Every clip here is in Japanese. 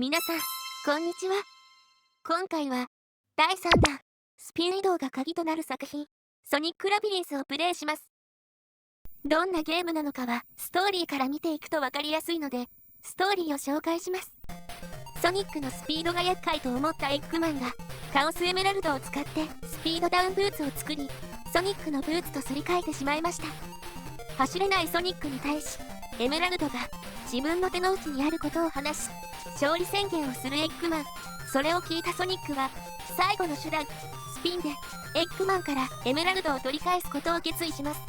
皆さん、こんにちは。今回は、第3弾、スピン移動が鍵となる作品、ソニックラビリンスをプレイします。どんなゲームなのかは、ストーリーから見ていくとわかりやすいので、ストーリーを紹介します。ソニックのスピードが厄介と思ったエッグマンが、カオスエメラルドを使ってスピードダウンブーツを作り、ソニックのブーツとすり替えてしまいました。走れないソニックに対し、エメラルドが自分の手の内にあることを話し、勝利宣言をするエッグマン。それを聞いたソニックは、最後の手段、スピンで、エッグマンからエメラルドを取り返すことを決意します。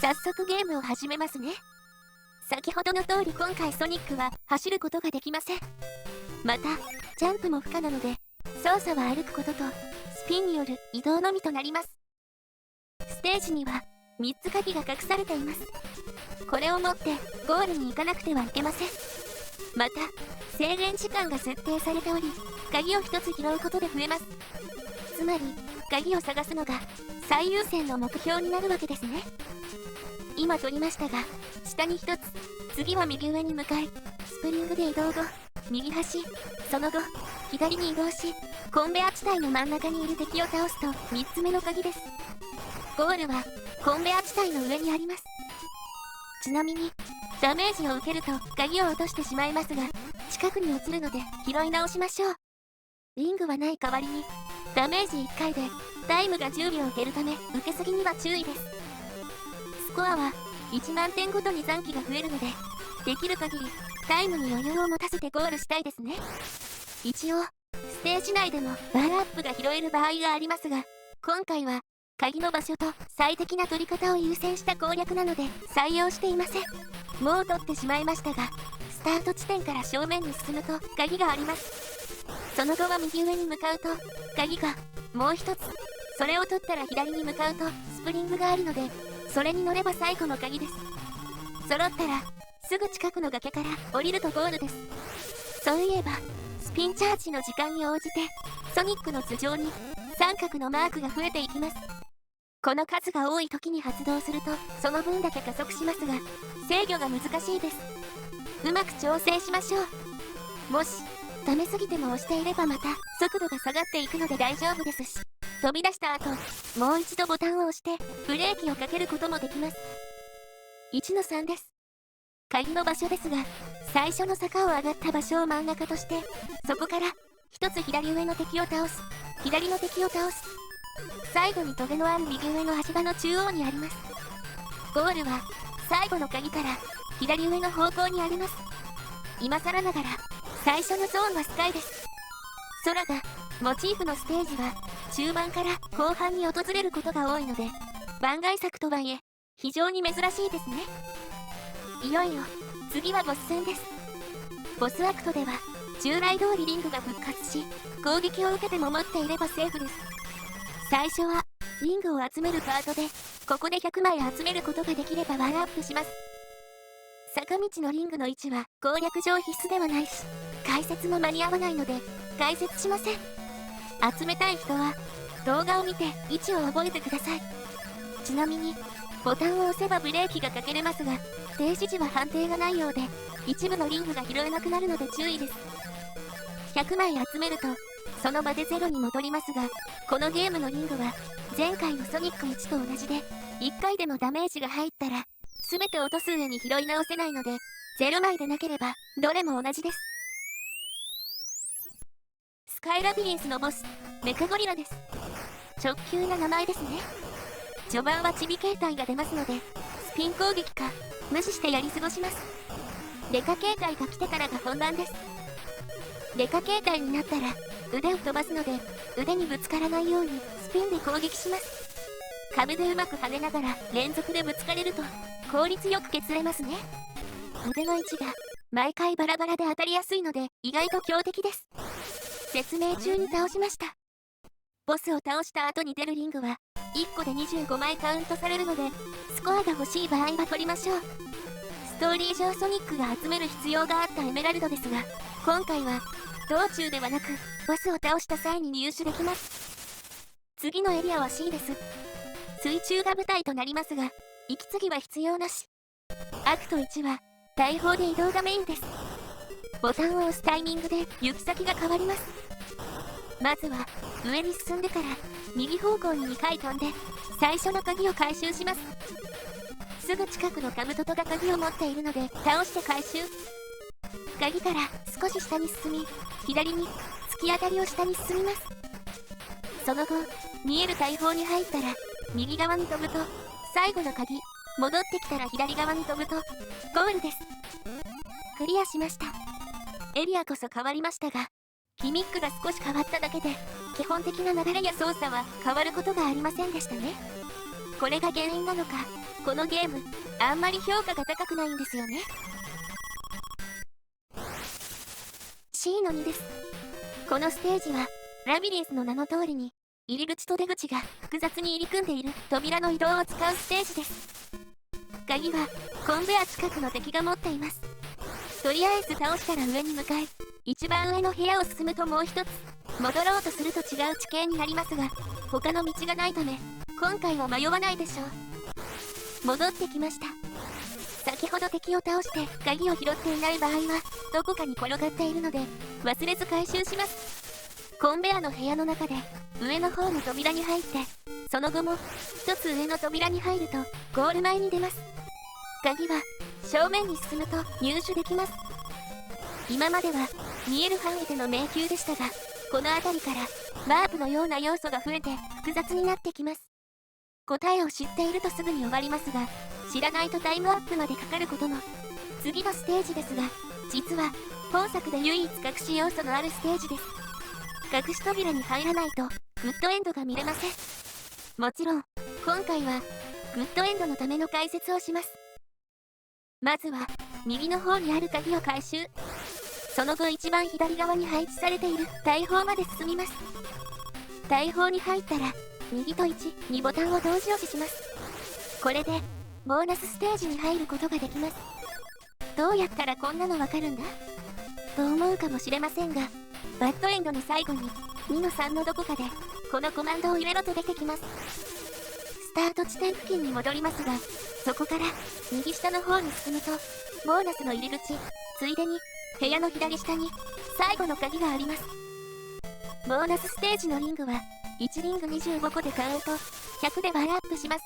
早速ゲームを始めますね。先ほどの通り今回ソニックは走ることができません。また、ジャンプも不可なので、操作は歩くことと、スピンによる移動のみとなります。ステージには、3つ鍵が隠されています。これを持ってゴールに行かなくてはいけません。また、制限時間が設定されており、鍵を1つ拾うことで増えます。つまり、鍵を探すのが最優先の目標になるわけですね。今取りましたが、下に1つ、次は右上に向かい、スプリングで移動後、右端、その後、左に移動し、コンベア地帯の真ん中にいる敵を倒すと3つ目の鍵です。ゴールは、コンベア地帯の上にあります。ちなみに、ダメージを受けると鍵を落としてしまいますが、近くに落ちるので拾い直しましょう。リングはない代わりに、ダメージ1回でタイムが10秒減るため、受けすぎには注意です。スコアは1万点ごとに残機が増えるので、できる限りタイムに余裕を持たせてゴールしたいですね。一応、ステージ内でもバーアップが拾える場合がありますが、今回は鍵の場所と最適な取り方を優先した攻略なので採用していません。もう取ってしまいましたが、スタート地点から正面に進むと鍵があります。その後は右上に向かうと鍵がもう一つ。それを取ったら左に向かうとスプリングがあるので、それに乗れば最後の鍵です。揃ったらすぐ近くの崖から降りるとゴールです。そういえば、スピンチャージの時間に応じてソニックの頭上に三角のマークが増えていきます。この数が多い時に発動するとその分だけ加速しますが、制御が難しいです。うまく調整しましょう。もしダメすぎても押していればまた速度が下がっていくので大丈夫ですし、飛び出した後もう一度ボタンを押してブレーキをかけることもできます。1の3です。鍵の場所ですが、最初の坂を上がった場所を真ん中として、そこから1つ左上の敵を倒す、左の敵を倒す。最後にトゲのある右上の足場の中央にあります。ゴールは最後の鍵から左上の方向にあります。今更ながら最初のゾーンはスカイです。空がモチーフのステージは中盤から後半に訪れることが多いので、番外作とはいえ非常に珍しいですね。いよいよ次はボス戦です。ボスアクトでは従来通りリングが復活し、攻撃を受けても持っていればセーフです。最初はリングを集めるパートで、ここで100枚集めることができればワンアップします。坂道のリングの位置は攻略上必須ではないし、解説も間に合わないので解説しません。集めたい人は動画を見て位置を覚えてください。ちなみにボタンを押せばブレーキがかけれますが、停止時は判定がないようで、一部のリングが拾えなくなるので注意です。100枚集めるとその場でゼロに戻りますが、このゲームのリングは前回のソニック1と同じで、1回でもダメージが入ったら全て落とす上に拾い直せないので、0枚でなければどれも同じです。スカイラビリンスのボス、メカゴリラです。直球な名前ですね。序盤はチビ形態が出ますので、スピン攻撃か無視してやり過ごします。レカ形態が来てからが本番です。レカ形態になったら腕を飛ばすので、腕にぶつからないようにスピンで攻撃します。壁でうまく跳ねながら連続でぶつかれると効率よく削れますね。腕の位置が毎回バラバラで当たりやすいので意外と強敵です。説明中に倒しました。ボスを倒した後に出るリングは1個で25枚カウントされるので、スコアが欲しい場合は取りましょう。ストーリー上ソニックが集める必要があったエメラルドですが、今回は道中ではなくボスを倒した際に入手できます。次のエリアは C です。水中が舞台となりますが、息継ぎは必要なし。アクト1は大砲で移動がメインです。ボタンを押すタイミングで行き先が変わります。まずは上に進んでから右方向に2回飛んで最初の鍵を回収します。すぐ近くのカブトトが鍵を持っているので倒して回収。鍵から少し下に進み左に突き当たりを下に進みます。その後見える大砲に入ったら右側に飛ぶと最後の鍵、戻ってきたら左側に飛ぶとゴールです。クリアしました。エリアこそ変わりましたがギミックが少し変わっただけで基本的な流れや操作は変わることがありませんでしたね。これが原因なのかこのゲームあんまり評価が高くないんですよね。 C の2です。このステージはラビリンスの名の通りに入り口と出口が複雑に入り組んでいる扉の移動を使うステージです。鍵はコンベア近くの敵が持っています。とりあえず倒したら上に向かい一番上の部屋を進むともう一つ戻ろうとすると違う地形になりますが他の道がないため今回は迷わないでしょう。戻ってきました。先ほど敵を倒して鍵を拾っていない場合はどこかに転がっているので忘れず回収します。コンベアの部屋の中で上の方の扉に入ってその後も一つ上の扉に入るとゴール前に出ます。鍵は正面に進むと入手できます。今までは見える範囲での迷宮でしたがこの辺りからワープのような要素が増えて複雑になってきます。答えを知っているとすぐに終わりますが知らないとタイムアップまでかかることも。次のステージですが実は本作で唯一隠し要素のあるステージです。隠し扉に入らないとグッドエンドが見れません。もちろん今回はグッドエンドのための解説をします。まずは右の方にある鍵を回収。その後一番左側に配置されている大砲まで進みます。大砲に入ったら右と1、2ボタンを同時押しします。これでボーナスステージに入ることができます。どうやったらこんなのわかるんだと思うかもしれませんがバッドエンドの最後に2の3のどこかでこのコマンドを入れろと出てきます。スタート地点付近に戻りますがそこから右下の方に進むとボーナスの入り口ついでに部屋の左下に最後の鍵があります。ボーナスステージのリングは1リング25個でカウント100でバーアップします。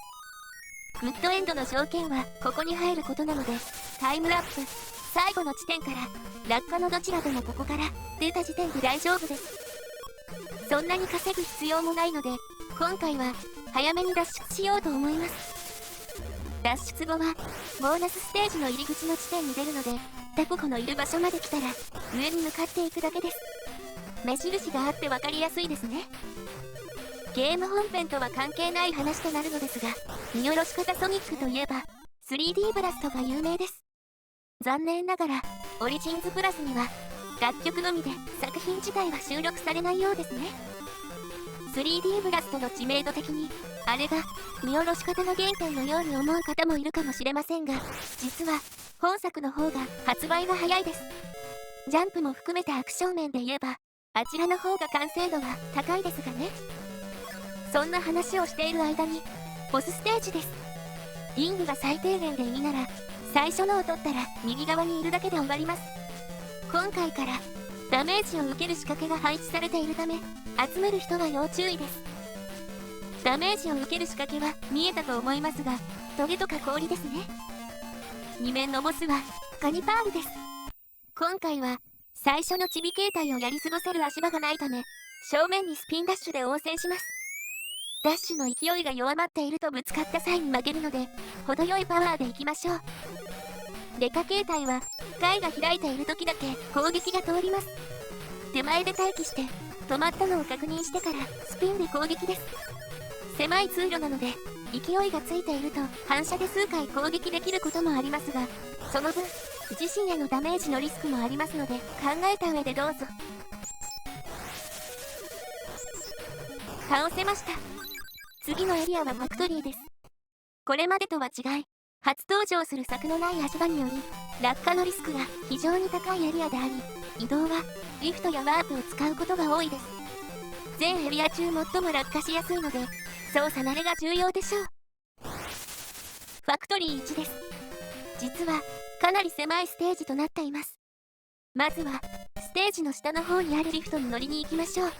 グッドエンドの条件はここに入ることなのでタイムアップ最後の地点から落下のどちらでもここから出た時点で大丈夫です。そんなに稼ぐ必要もないので今回は早めに脱出しようと思います。脱出後はボーナスステージの入り口の地点に出るのでタココのいる場所まで来たら上に向かっていくだけです。目印があって分かりやすいですね。ゲーム本編とは関係ない話となるのですが見下ろし方ソニックといえば 3D ブラストが有名です。残念ながらオリジンズプラスには楽曲のみで作品自体は収録されないようですね。3D ブラストの知名度的にあれが見下ろし方の原点のように思う方もいるかもしれませんが実は本作の方が発売が早いです。ジャンプも含めたアクション面で言えばあちらの方が完成度は高いですがね。そんな話をしている間にボスステージです。リングが最低限でいいなら最初のを取ったら右側にいるだけで終わります。今回からダメージを受ける仕掛けが配置されているため集める人は要注意です。ダメージを受ける仕掛けは見えたと思いますがトゲとか氷ですね。2面のボスはカニパールです。今回は最初のチビ形態をやり過ごせる足場がないため正面にスピンダッシュで応戦します。ダッシュの勢いが弱まっているとぶつかった際に負けるので程よいパワーでいきましょう。デカ形態は貝が開いている時だけ攻撃が通ります。手前で待機して止まったのを確認してからスピンで攻撃です。狭い通路なので勢いがついていると反射で数回攻撃できることもありますがその分自身へのダメージのリスクもありますので考えた上でどうぞ。倒せました。次のエリアはファクトリーです。これまでとは違い初登場する柵のない足場により落下のリスクが非常に高いエリアであり移動はリフトやワープを使うことが多いです。全エリア中最も落下しやすいので操作慣れが重要でしょう。ファクトリー1です。実はかなり狭いステージとなっています。まずはステージの下の方にあるリフトに乗りに行きましょう。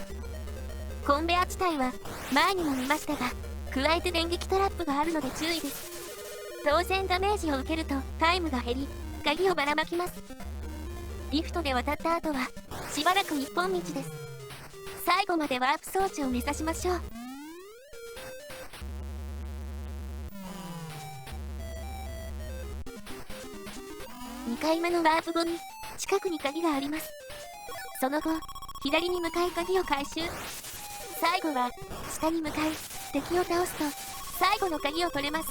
コンベア地帯は前にも見ましたが、加えて電撃トラップがあるので注意です。当然ダメージを受けるとタイムが減り、鍵をばらまきます。リフトで渡った後はしばらく一本道です。最後までワープ装置を目指しましょう。2回目のワープ後に近くに鍵があります。その後、左に向かい鍵を回収。最後は下に向かい敵を倒すと最後の鍵を取れます。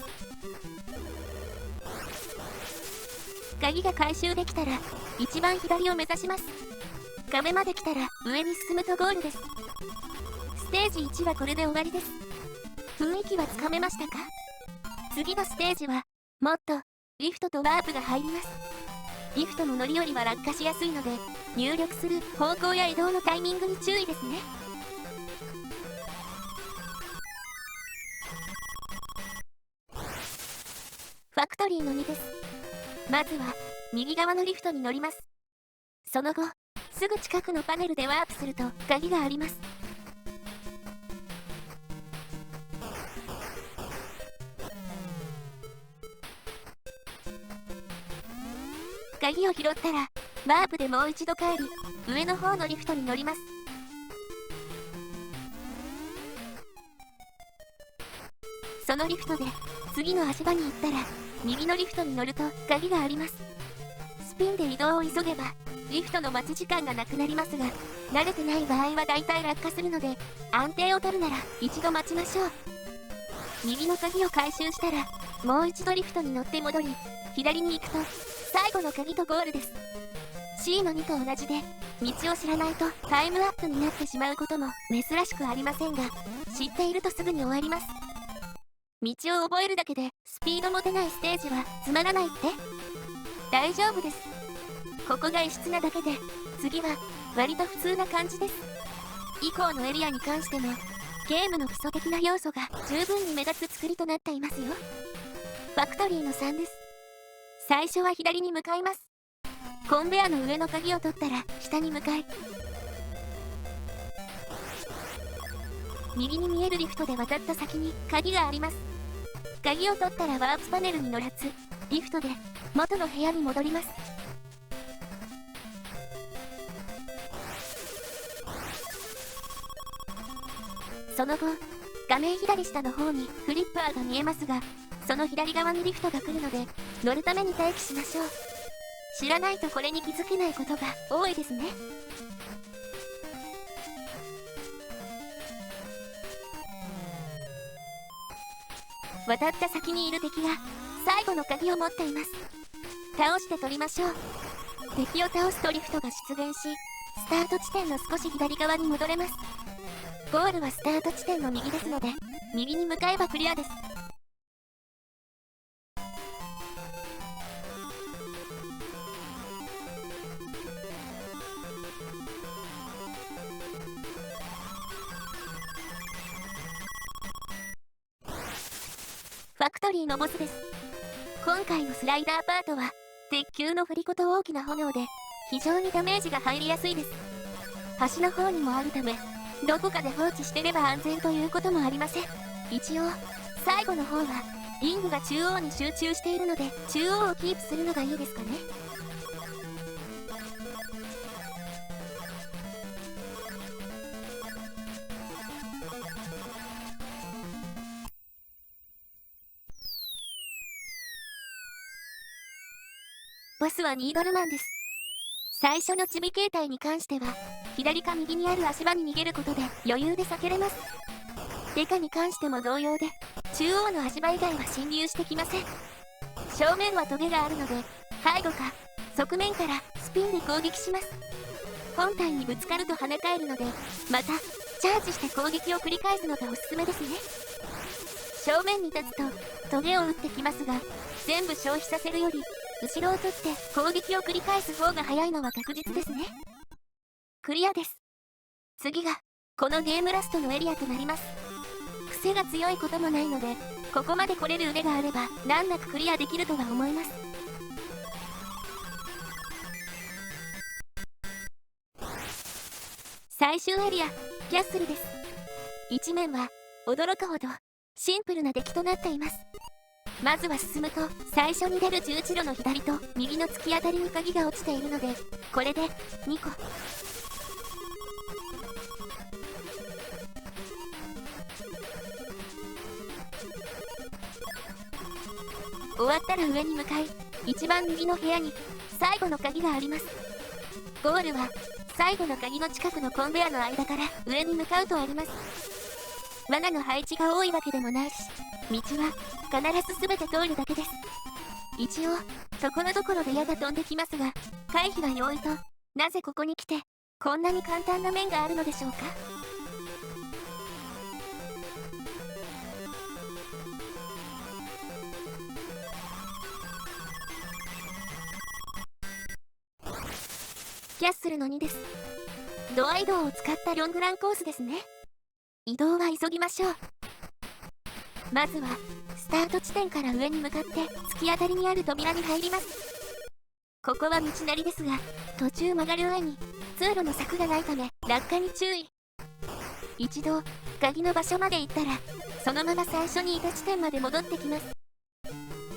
鍵が回収できたら一番左を目指します。壁まで来たら上に進むとゴールです。ステージ1はこれで終わりです。雰囲気はつかめましたか？次のステージはもっとリフトとワープが入ります。リフトの乗り降りは落下しやすいので、入力する方向や移動のタイミングに注意ですね。ファクトリーの2です。まずは右側のリフトに乗ります。その後、すぐ近くのパネルでワープすると鍵があります。鍵を拾ったらワープでもう一度帰り、上の方のリフトに乗ります。そのリフトで次の足場に行ったら右のリフトに乗ると鍵があります。スピンで移動を急げばリフトの待ち時間がなくなりますが、慣れてない場合はだいたい落下するので、安定を取るなら一度待ちましょう。右の鍵を回収したらもう一度リフトに乗って戻り、左に行くと最後の鍵とゴールです。C の2と同じで、道を知らないとタイムアップになってしまうことも珍しくありませんが、知っているとすぐに終わります。道を覚えるだけでスピードも出ないステージはつまらないって？大丈夫です。ここが異質なだけで、次は割と普通な感じです。以降のエリアに関しても、ゲームの基礎的な要素が十分に目立つ作りとなっていますよ。ファクトリーの3です。最初は左に向かいます。コンベアの上の鍵を取ったら下に向かい、右に見えるリフトで渡った先に鍵があります。鍵を取ったらワープパネルに乗らず、リフトで元の部屋に戻ります。その後、画面左下の方にフリッパーが見えますが、その左側にリフトが来るので、乗るために待機しましょう。知らないとこれに気づけないことが多いですね。渡った先にいる敵が最後の鍵を持っています。倒して取りましょう。敵を倒すとリフトが出現し、スタート地点の少し左側に戻れます。ゴールはスタート地点の右ですので、右に向かえばクリアです。ファクトリーのボスです。今回のスライダーパートは、鉄球の振り子と大きな炎で、非常にダメージが入りやすいです。端の方にもあるため、どこかで放置してれば安全ということもありません。一応、最後の方は、リングが中央に集中しているので、中央をキープするのがいいですかね。ボスはニードルマンです。最初のチビ形態に関しては、左か右にある足場に逃げることで余裕で避けれます。デカに関しても同様で、中央の足場以外は侵入してきません。正面はトゲがあるので、背後か側面からスピンで攻撃します。本体にぶつかると跳ね返るので、またチャージして攻撃を繰り返すのがおすすめですね。正面に立つとトゲを打ってきますが、全部消費させるより後ろを取って攻撃を繰り返す方が早いのは確実ですね。クリアです。次がこのゲームラストのエリアとなります。癖が強いこともないので、ここまで来れる腕があれば難なくクリアできるとは思います。最終エリア、キャッスルです。一面は驚くほどシンプルな出来となっています。まずは進むと最初に出る十字路の左と右の突き当たりに鍵が落ちているので、これで2個。終わったら上に向かい、一番右の部屋に最後の鍵があります。ゴールは最後の鍵の近くのコンベアの間から上に向かうとあります。罠の配置が多いわけでもないし、道は必ず全て通るだけです。一応ところどころで矢が飛んできますが、回避は容易と、なぜここに来てこんなに簡単な面があるのでしょうか。キャッスルの2です。ドア移動を使ったロングランコースですね。移動は急ぎましょう。まずはスタート地点から上に向かって突き当たりにある扉に入ります。ここは道なりですが、途中曲がる上に通路の柵がないため落下に注意。一度鍵の場所まで行ったら、そのまま最初にいた地点まで戻ってきます。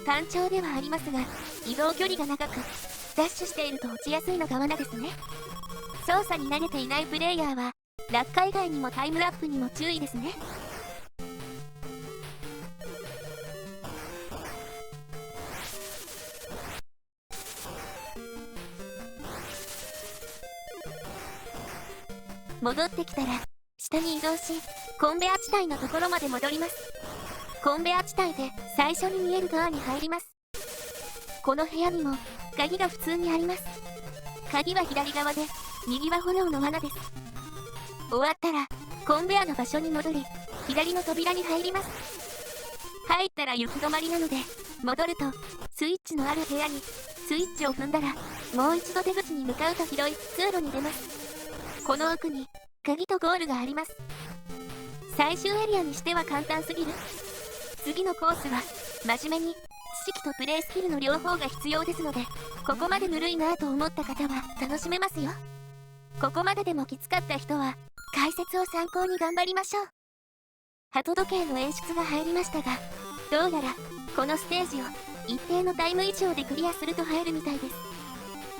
単調ではありますが、移動距離が長くダッシュしていると落ちやすいのが罠ですね。操作に慣れていないプレイヤーは落下以外にもタイムラップにも注意ですね。戻ってきたら下に移動し、コンベア地帯のところまで戻ります。コンベア地帯で最初に見えるドアに入ります。この部屋にも鍵が普通にあります。鍵は左側で、右は炎の罠です。終わったらコンベアの場所に戻り、左の扉に入ります。入ったら行き止まりなので、戻るとスイッチのある部屋にスイッチを踏んだら、もう一度出口に向かうと広い通路に出ます。この奥に鍵とゴールがあります。最終エリアにしては簡単すぎる。次のコースは真面目に知識とプレイスキルの両方が必要ですので、ここまでぬるいなぁと思った方は楽しめますよ。ここまででもきつかった人は解説を参考に頑張りましょう。鳩時計の演出が入りましたが、どうやらこのステージを一定のタイム以上でクリアすると入るみたいです。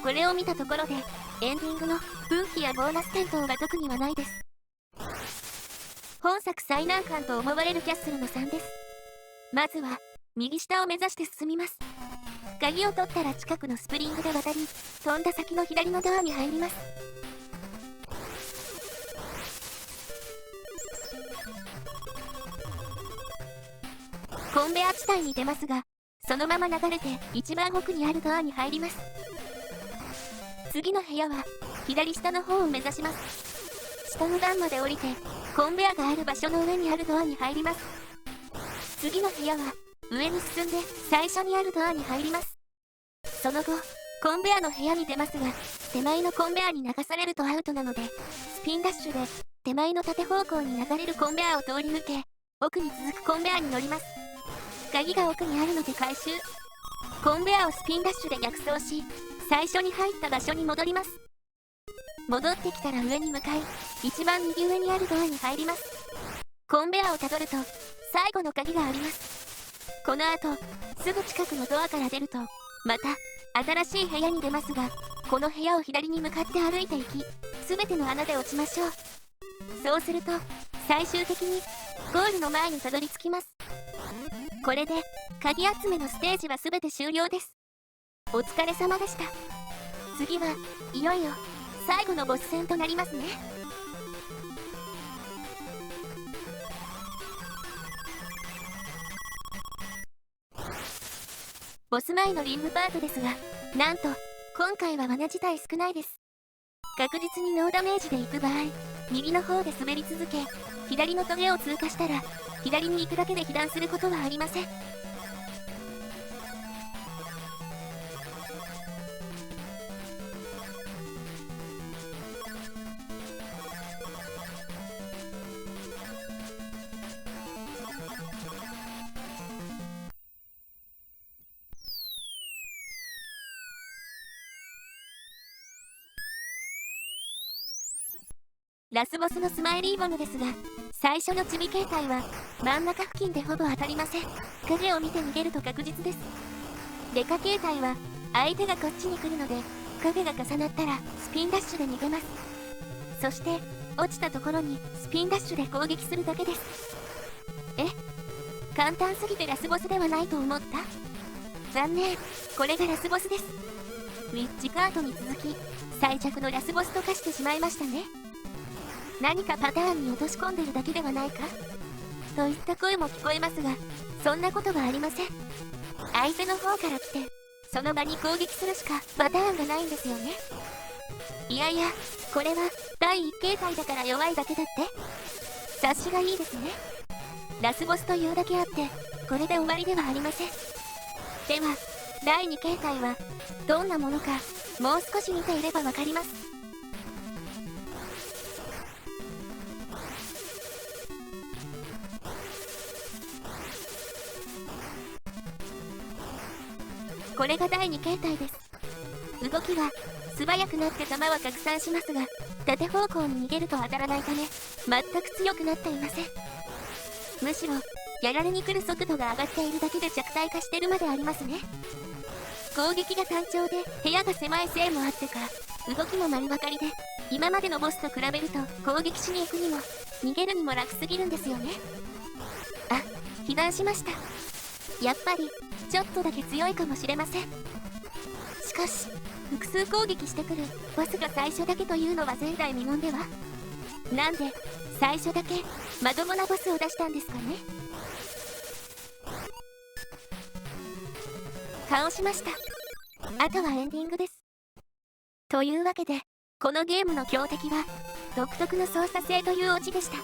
これを見たところでエンディングの分岐やボーナス点灯は特にはないです。本作最難関と思われるキャッスルの3です。まずは右下を目指して進みます。鍵を取ったら近くのスプリングで渡り、飛んだ先の左のドアに入ります。コンベア地帯に出ますが、そのまま流れて一番奥にあるドアに入ります。次の部屋は左下の方を目指します。下の段まで降りてコンベアがある場所の上にあるドアに入ります。次の部屋は上に進んで最初にあるドアに入ります。その後コンベアの部屋に出ますが、手前のコンベアに流されるとアウトなので、スピンダッシュで手前の縦方向に流れるコンベアを通り抜け、奥に続くコンベアに乗ります。鍵が奥にあるので回収。コンベアをスピンダッシュで逆走し、最初に入った場所に戻ります。戻ってきたら上に向かい、一番右上にあるドアに入ります。コンベアをたどると最後の鍵があります。この後すぐ近くのドアから出るとまた新しい部屋に出ますが、この部屋を左に向かって歩いていき、全ての穴で落ちましょう。そうすると最終的にゴールの前にたどり着きます。これで鍵集めのステージは全て終了です。お疲れ様でした。次はいよいよ最後のボス戦となりますね。ボス前のリングパートですが、なんと今回は罠自体少ないです。確実にノーダメージで行く場合、右の方で滑り続け、左のトゲを通過したら左に行くだけで被弾することはありません。ラスボスのスマイリーボムですが、最初のチビ形態は真ん中付近でほぼ当たりません。影を見て逃げると確実です。デカ形態は相手がこっちに来るので、影が重なったらスピンダッシュで逃げます。そして落ちたところにスピンダッシュで攻撃するだけです。簡単すぎてラスボスではないと思った？残念、これがラスボスです。ウィッチカートに続き最弱のラスボスと化してしまいましたね。何かパターンに落とし込んでるだけではないかといった声も聞こえますが、そんなことはありません。相手の方から来てその場に攻撃するしかパターンがないんですよね。いやいや、これは第1形態だから弱いだけだって？察しがいいですね。ラスボスというだけあってこれで終わりではありません。では第2形態はどんなものかもう少し見ていればわかります。これが第2形態です。動きは素早くなって弾は拡散しますが、縦方向に逃げると当たらないため全く強くなっていません。むしろやられに来る速度が上がっているだけで弱体化してるまでありますね。攻撃が単調で部屋が狭いせいもあってか、動きも丸分かりで今までのボスと比べると攻撃しに行くにも逃げるにも楽すぎるんですよね。あ、被弾しました。やっぱりちょっとだけ強いかもしれません。しかし複数攻撃してくるボスが最初だけというのは前代未聞では。なんで最初だけまともなボスを出したんですかね。倒しました。あとはエンディングです。というわけでこのゲームの強敵は独特の操作性というオチでした。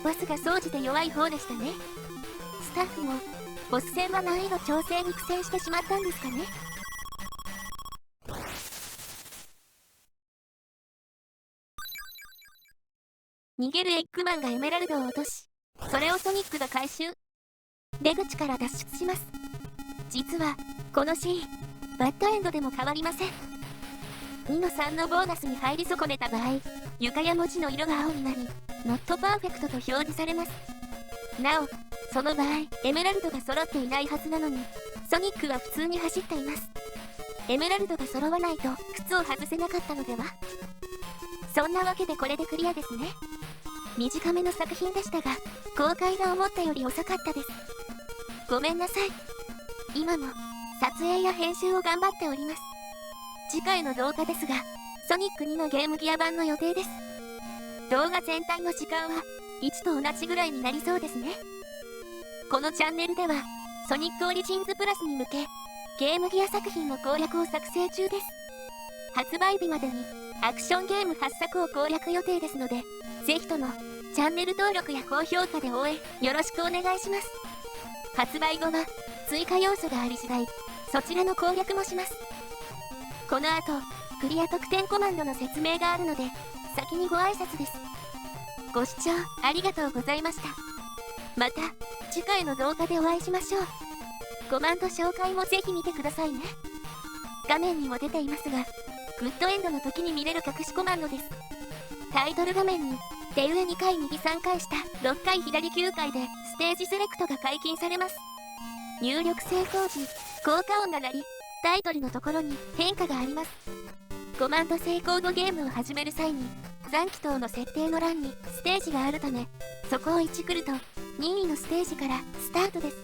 ボスが総じて弱い方でしたね。スタッフもボス戦は難易度調整に苦戦してしまったんですかね。逃げるエッグマンがエメラルドを落とし、それをソニックが回収。出口から脱出します。実はこのシーンバッドエンドでも変わりません。2の3のボーナスに入り損ねた場合、床や文字の色が青になりノットパーフェクトと表示されます。なおその場合エメラルドが揃っていないはずなのにソニックは普通に走っています。エメラルドが揃わないと靴を外せなかったのでは。そんなわけでこれでクリアですね。短めの作品でしたが公開が思ったより遅かったです。ごめんなさい。今も撮影や編集を頑張っております。次回の動画ですがソニック2のゲームギア版の予定です。動画全体の時間は1と同じぐらいになりそうですね。このチャンネルではソニックオリジンズプラスに向けゲームギア作品の攻略を作成中です。発売日までにアクションゲーム8作を攻略予定ですので、ぜひともチャンネル登録や高評価で応援よろしくお願いします。発売後は追加要素があり次第そちらの攻略もします。この後クリア特典コマンドの説明があるので先にご挨拶です。ご視聴ありがとうございました。また次回の動画でお会いしましょう。コマンド紹介もぜひ見てくださいね。画面にも出ていますがグッドエンドの時に見れる隠しコマンドです。タイトル画面に手上2回右3回下6回左9回でステージセレクトが解禁されます。入力成功時効果音が鳴りタイトルのところに変化があります。コマンド成功後ゲームを始める際に残機等の設定の欄にステージがあるためそこを1来ると任意のステージからスタートです。